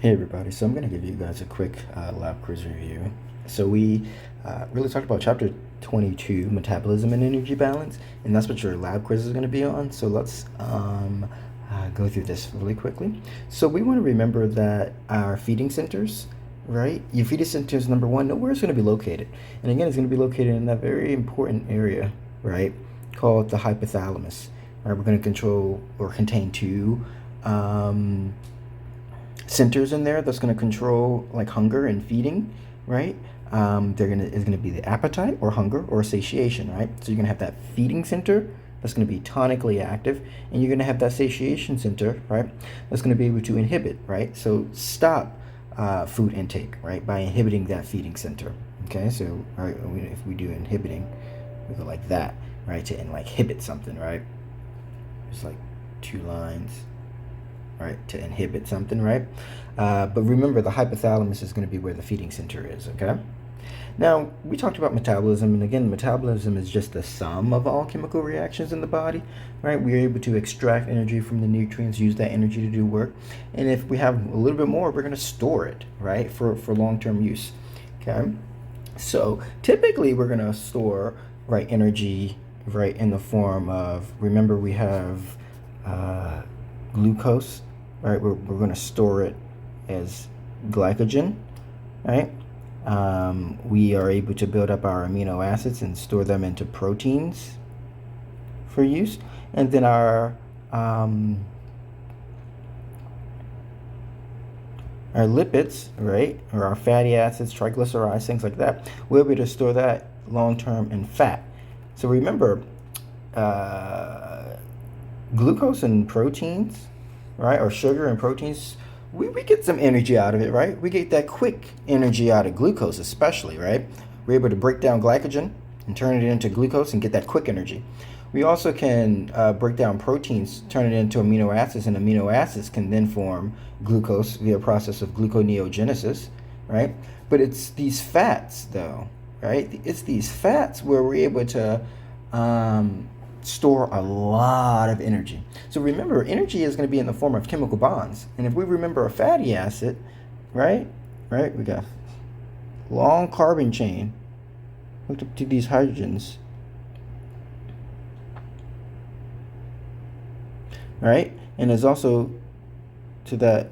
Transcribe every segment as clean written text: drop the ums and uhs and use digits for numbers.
Hey everybody, so I'm going to give you guys a quick lab quiz review. So we really talked about chapter 22, metabolism and energy balance, and that's what your lab quiz is going to be on. So let's go through this really quickly. So we want to remember that our feeding centers, right? Your feeding centers, number one, know where it's going to be located. And again, it's going to be located in that very important area, right, called the hypothalamus. Right, we're going to control or contain two centers in there that's going to control like hunger and feeding, right? Is going to be the appetite or hunger or satiation, right? So you're going to have that feeding center that's going to be tonically active, and you're going to have that satiation center, right? That's going to be able to inhibit, right? So stop food intake, right, by inhibiting that feeding center. Okay, so right, if we do inhibiting, we go like that, right, to inhibit something, right? There's like two lines, right, to inhibit something, right? But remember, the hypothalamus is going to be where the feeding center is, okay? Now, we talked about metabolism, and again, metabolism is just the sum of all chemical reactions in the body, right? We're able to extract energy from the nutrients, use that energy to do work, and if we have a little bit more, we're going to store it, right, for long-term use, okay? So typically, we're going to store, right, energy, right, in the form of, remember, we have glucose, right? We're going to store it as glycogen, right? We are able to build up our amino acids and store them into proteins for use. And then our lipids, right, or our fatty acids, triglycerides, things like that, we'll be able to store that long-term in fat. So remember, glucose and proteins, right, or sugar and proteins, we get some energy out of it, right? We get that quick energy out of glucose, especially, right? We're able to break down glycogen and turn it into glucose and get that quick energy. We also can break down proteins, turn it into amino acids, and amino acids can then form glucose via a process of gluconeogenesis, right? But it's these fats, though, right? It's these fats where we're able to store a lot of energy. So remember, energy is going to be in the form of chemical bonds. And if we remember a fatty acid, right, we got long carbon chain hooked up to these hydrogens, right? And there's also to that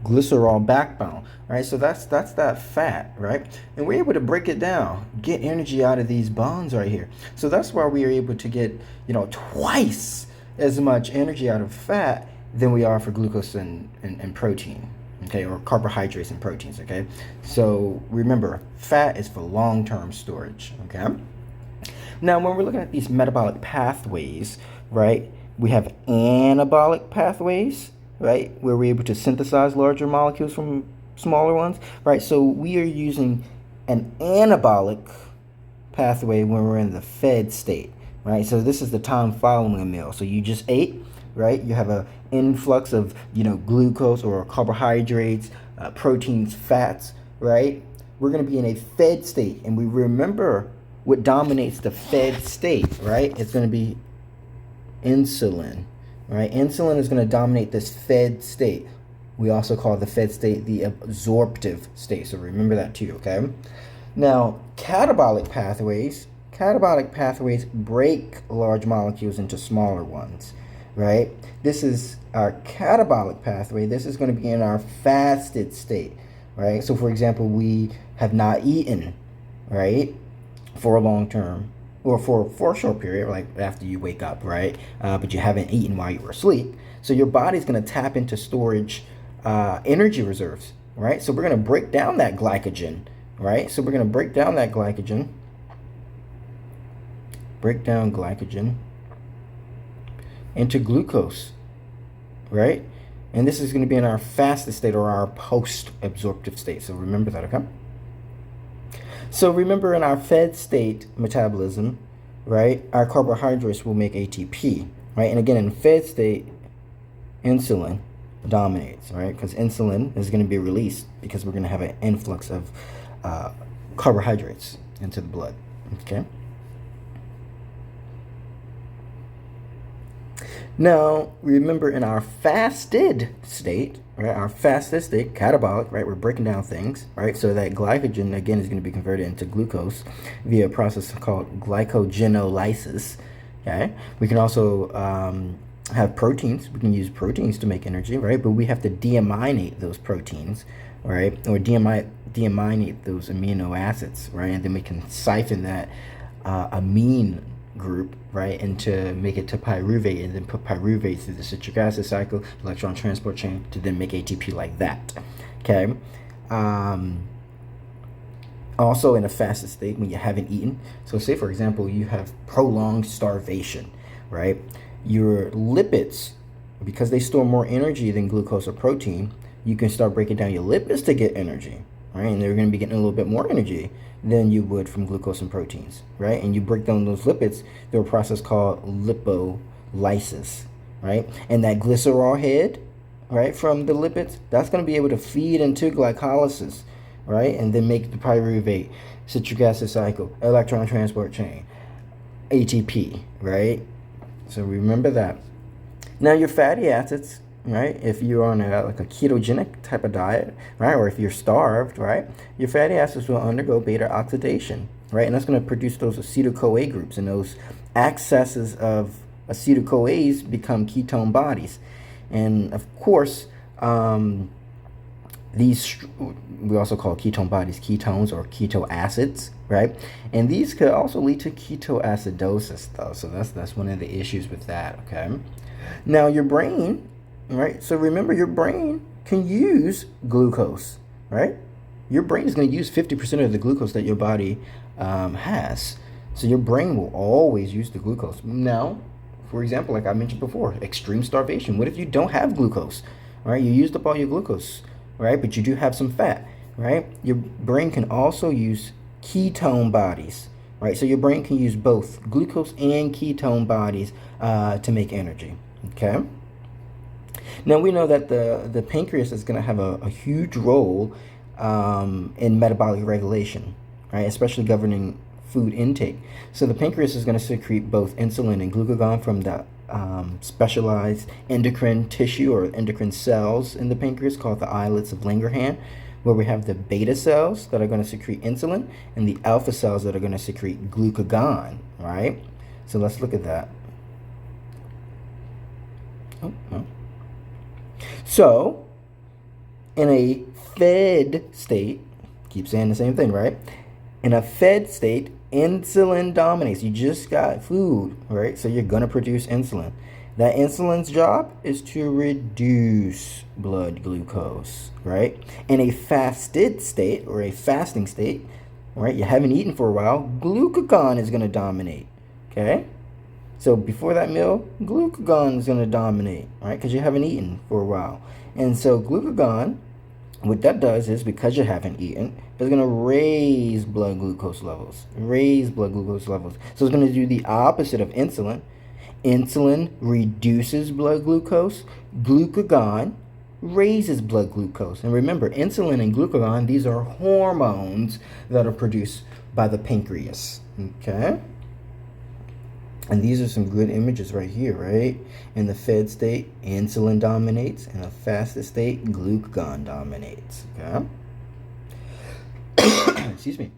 glycerol backbone, right? So that's that fat, right? And we're able to break it down, get energy out of these bonds right here. So that's why we are able to get, twice as much energy out of fat than we are for glucose and protein, okay, or carbohydrates and proteins, okay? So remember, fat is for long-term storage, okay? Now, when we're looking at these metabolic pathways, right, we have anabolic pathways, right, where we're able to synthesize larger molecules from smaller ones, right? So we are using an anabolic pathway when we're in the fed state, right? So this is the time following a meal. So you just ate, right? You have an influx of, glucose or carbohydrates, proteins, fats, right? We're going to be in a fed state, and we remember what dominates the fed state, right? It's going to be insulin. Right? Insulin is going to dominate this fed state. We also call the fed state the absorptive state. So remember that too, okay? Now, catabolic pathways break large molecules into smaller ones, right? This is our catabolic pathway. This is going to be in our fasted state, right? So for example, we have not eaten, right, for a long term, or for a short period, like after you wake up, right? But you haven't eaten while you were asleep. So your body's going to tap into storage energy reserves, right? So we're going to break down that glycogen, right? So we're going to break down glycogen into glucose, right? And this is going to be in our fasted state or our post-absorptive state. So remember that, okay? So remember, in our fed state metabolism, right, our carbohydrates will make ATP, right? And again, in fed state, insulin dominates, right? Because insulin is going to be released because we're going to have an influx of carbohydrates into the blood, okay? Now, remember in our fasted state, right, our fasted state, catabolic, right, we're breaking down things, right, so that glycogen, again, is going to be converted into glucose via a process called glycogenolysis, okay? We can also have proteins. We can use proteins to make energy, right, but we have to deaminate those proteins, right, or deaminate those amino acids, right, and then we can siphon that amine group, right, and to make it to pyruvate, and then put pyruvate through the citric acid cycle, electron transport chain, to then make ATP like that. Okay. Also in a fasted state, when you haven't eaten, so say for example you have prolonged starvation, right, your lipids, because they store more energy than glucose or protein, you can start breaking down your lipids to get energy, right, and they're going to be getting a little bit more energy than you would from glucose and proteins, right? And you break down those lipids through a process called lipolysis, right? And that glycerol head, right, from the lipids, that's going to be able to feed into glycolysis, right? And then make the pyruvate, citric acid cycle, electron transport chain, ATP, right? So remember that. Now your fatty acids, right, if you're on like a ketogenic type of diet, right, or if you're starved, right, your fatty acids will undergo beta oxidation, right, and that's going to produce those acetyl-CoA groups, and those excesses of acetyl-CoAs become ketone bodies. And of course, these, we also call ketone bodies ketones or keto acids, right, and these could also lead to ketoacidosis, though, so that's one of the issues with that. Okay, now your brain, right, so remember your brain can use glucose, right? Your brain is going to use 50% of the glucose that your body has. So your brain will always use the glucose. Now, for example, like I mentioned before, extreme starvation. What if you don't have glucose, right? You used up all your glucose, right? But you do have some fat, right? Your brain can also use ketone bodies, right? So your brain can use both glucose and ketone bodies to make energy, okay? Now we know that the pancreas is going to have a huge role in metabolic regulation, right? Especially governing food intake. So the pancreas is going to secrete both insulin and glucagon from the specialized endocrine tissue or endocrine cells in the pancreas called the islets of Langerhans, where we have the beta cells that are going to secrete insulin and the alpha cells that are going to secrete glucagon, right? So let's look at that. So, in a fed state, keep saying the same thing, right? In a fed state, insulin dominates. You just got food, right? So you're going to produce insulin. That insulin's job is to reduce blood glucose, right? In a fasted state or a fasting state, right? You haven't eaten for a while, glucagon is going to dominate, okay? So before that meal, glucagon is going to dominate, right? Because you haven't eaten for a while. And so glucagon, what that does is, because you haven't eaten, it's going to raise blood glucose levels. So it's going to do the opposite of insulin. Insulin reduces blood glucose. Glucagon raises blood glucose. And remember, insulin and glucagon, these are hormones that are produced by the pancreas, okay? And these are some good images right here, right? In the fed state, insulin dominates. In a fasted state, glucagon dominates, okay? Excuse me.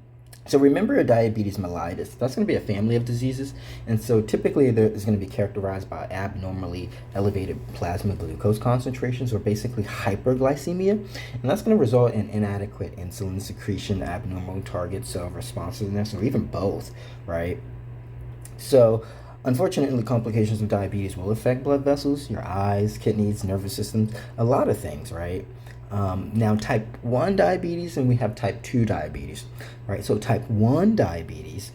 So remember diabetes mellitus. That's going to be a family of diseases. And so typically it's going to be characterized by abnormally elevated plasma glucose concentrations, or basically hyperglycemia. And that's going to result in inadequate insulin secretion, abnormal target cell responsiveness, or even both, right? So, unfortunately, complications of diabetes will affect blood vessels, your eyes, kidneys, nervous system, a lot of things, right? Now, type 1 diabetes, and we have type 2 diabetes, right? So, type 1 diabetes,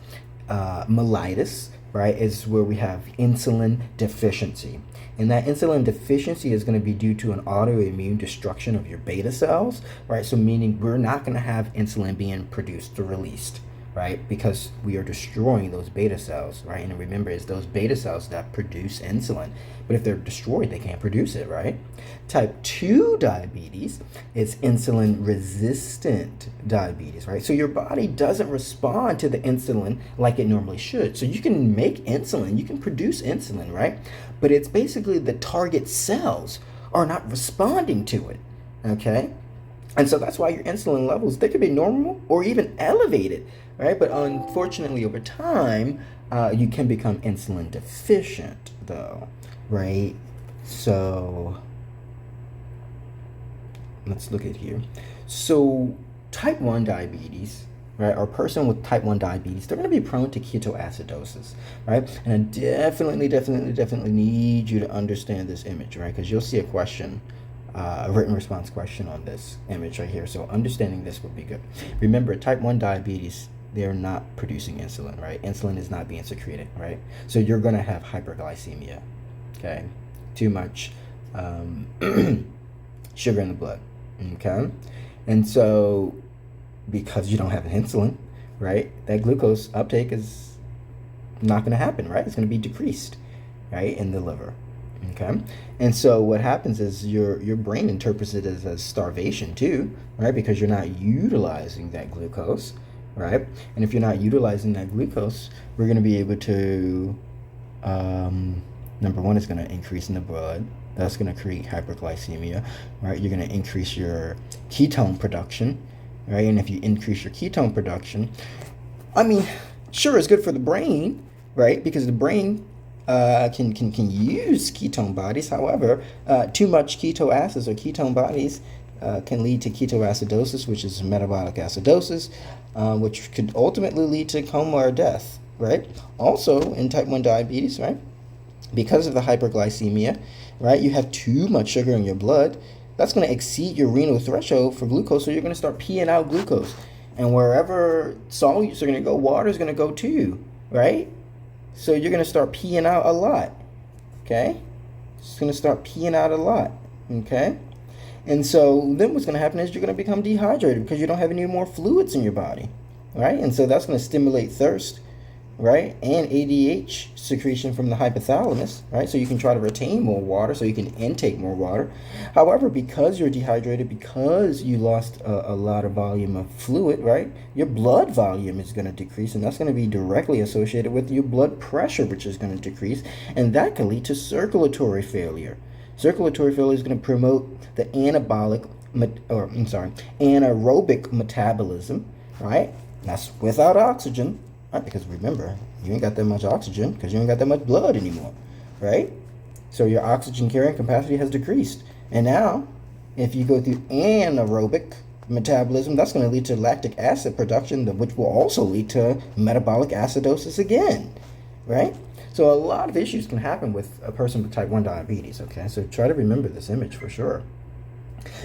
mellitus, right, is where we have insulin deficiency. And that insulin deficiency is going to be due to an autoimmune destruction of your beta cells, right? So, meaning we're not going to have insulin being produced or released, right? Because we are destroying those beta cells, right? And remember, it's those beta cells that produce insulin. But if they're destroyed, they can't produce it, right? Type 2 diabetes is insulin resistant diabetes, right? So your body doesn't respond to the insulin like it normally should. So you can make insulin, you can produce insulin, right? But it's basically the target cells are not responding to it, okay? And so that's why your insulin levels, they could be normal or even elevated, right? But unfortunately, over time, you can become insulin deficient, though, right? So let's look at here. So type 1 diabetes, right, or a person with type 1 diabetes, they're going to be prone to ketoacidosis, right? And I definitely need you to understand this image, right? Because you'll see a question, a written response question on this image right here. So understanding this would be good. Remember, type 1 diabetes, they're not producing insulin, right? Insulin is not being secreted, right? So you're going to have hyperglycemia, okay? Too much sugar in the blood, okay? And so because you don't have insulin, right, that glucose uptake is not going to happen, right? It's going to be decreased, right, in the liver. Okay, and so what happens is your brain interprets it as starvation too, right? Because you're not utilizing that glucose, right? And if you're not utilizing that glucose, we're going to be able to, number one, it's going to increase in the blood. That's going to create hyperglycemia, right? You're going to increase your ketone production, right? And if you increase your ketone production, I mean, sure, it's good for the brain, right? Because the brain can use ketone bodies. However, too much keto acids or ketone bodies can lead to ketoacidosis, which is metabolic acidosis, which could ultimately lead to coma or death, right? Also, in type 1 diabetes, right, because of the hyperglycemia, right, you have too much sugar in your blood. That's going to exceed your renal threshold for glucose, so you're going to start peeing out glucose. And wherever solutes are going to go, water is going to go too, right? So you're going to start peeing out a lot, okay? It's going to start peeing out a lot, okay? And so then what's going to happen is you're going to become dehydrated because you don't have any more fluids in your body, right? And so that's going to stimulate thirst, right? And ADH secretion from the hypothalamus, right? So you can try to retain more water, so you can intake more water. However, because you're dehydrated, because you lost a lot of volume of fluid, right, your blood volume is going to decrease, and that's going to be directly associated with your blood pressure, which is going to decrease, and that can lead to circulatory failure. Circulatory failure is going to promote the anaerobic metabolism, right? That's without oxygen. Right, because remember, you ain't got that much oxygen because you ain't got that much blood anymore, right? So your oxygen carrying capacity has decreased. And now, if you go through anaerobic metabolism, that's going to lead to lactic acid production, which will also lead to metabolic acidosis again, right? So a lot of issues can happen with a person with type 1 diabetes, okay? So try to remember this image for sure.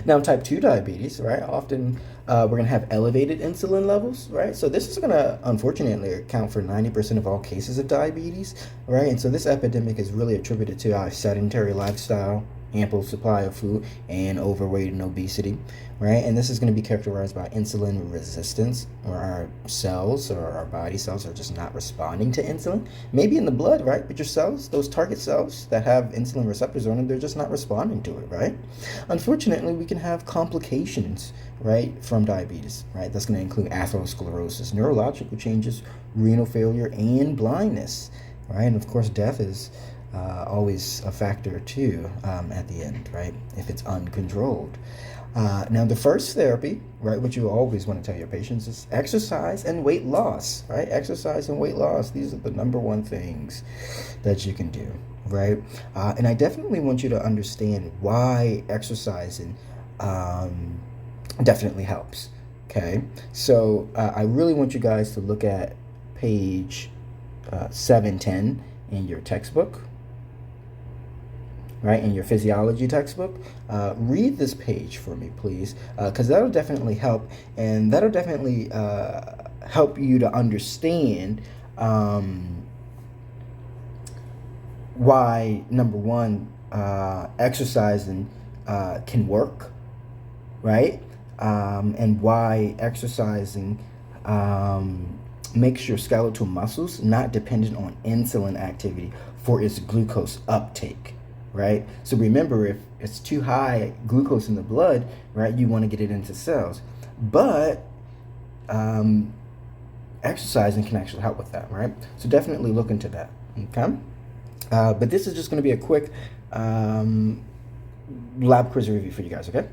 Now, type 2 diabetes, right, often we're going to have elevated insulin levels, right? So this is going to, unfortunately, account for 90% of all cases of diabetes, right? And so this epidemic is really attributed to our sedentary lifestyle, ample supply of food, and overweight and obesity, right? And this is going to be characterized by insulin resistance, where our cells or our body cells are just not responding to insulin. Maybe in the blood, right? But your cells, those target cells that have insulin receptors on them, they're just not responding to it, right? Unfortunately, we can have complications, right, from diabetes, right? That's going to include atherosclerosis, neurological changes, renal failure, and blindness, right? And of course, death is always a factor too at the end, right, if it's uncontrolled. Now, the first therapy, right, which you always want to tell your patients, is exercise and weight loss, right? Exercise and weight loss. These are the number one things that you can do, right? And I definitely want you to understand why exercising definitely helps, okay? So I really want you guys to look at page 710 in your textbook, right, in your physiology textbook. Read this page for me, please, because that'll definitely help, and that'll definitely help you to understand why, number one, exercising can work, right, and why exercising makes your skeletal muscles not dependent on insulin activity for its glucose uptake, right? So remember, if it's too high glucose in the blood, right, you want to get it into cells. But exercising can actually help with that, right? So definitely look into that, okay? But this is just going to be a quick lab quiz review for you guys, okay?